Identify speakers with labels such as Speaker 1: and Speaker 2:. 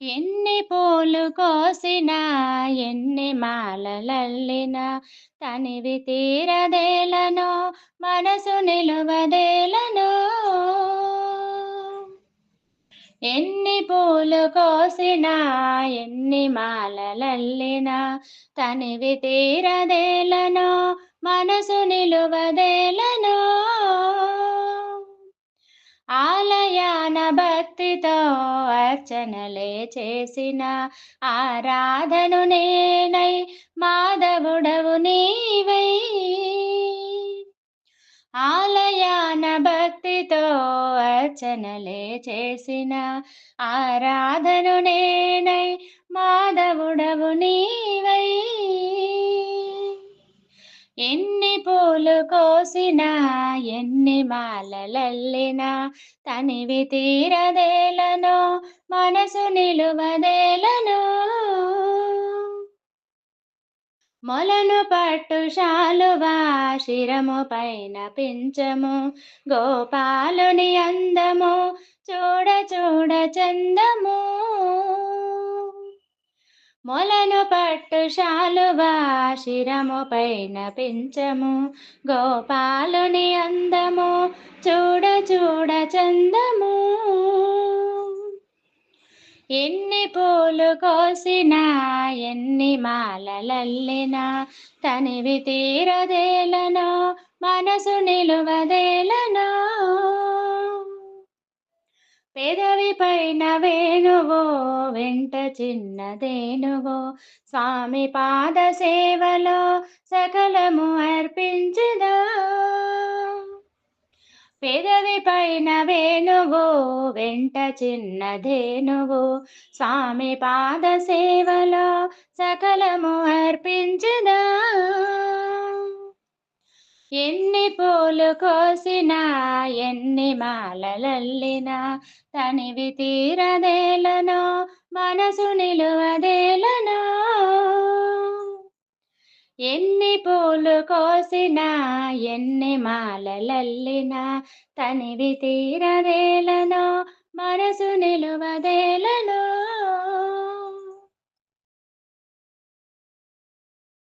Speaker 1: ఎన్ని పూలు కోసినా, ఎన్ని మాలలల్లినా, తనివి తీరదేలనో, మనసు నిలువదేలనో. ఎన్ని పూలు కోసినా, ఎన్ని మాలలల్లినా, తనివి తీరదేలనో, మనసు నిలువదేలనో. ఆలయాన భక్తితో అర్చనలే చేసిన, ఆరాధను నేనై, మాధవుడవు నీవై. ఆలయాన భక్తితో అర్చనలే చేసిన, ఆరాధను నేనై, మాధవుడవు నీవై. ఎన్ని పూలు కోసినా, ఎన్ని మాలలల్లినా, తనివి తీరదేలనో, మనసు నిలువదేలనో. మొలను పట్టు శాలువా, శిరము పైన పించము, గోపాలుని అందము, చూడ చూడ చందము. మొలను పట్టు శాలువా, శిరము పైన పించము, గోపాలుని అందము, చూడ చూడ చందము. ఎన్ని పూలు కోసినా, ఎన్ని మాలలల్లినా, తనివి తీరదేలనో, మనసు నిలువదేలనో. పెదవి పైన వేణువో, వెంట చిన్నదేనువో, స్వామి పాద సేవలో సకలము అర్పించదా. పెదవి పైన వేణువో, వెంట చిన్నదేనువో, స్వామి పాద సేవలో సకలము అర్పించదా. ఎన్ని పూలు కోసినా, ఎన్ని మాలలల్లినా, తనివి తీరదేలనో, మనసు నిలువదేలనో. ఎన్ని పూలు కోసినా, ఎన్ని మాలలల్లినా, తనివి తీరదేలనో, మనసు నిలువదేలనో.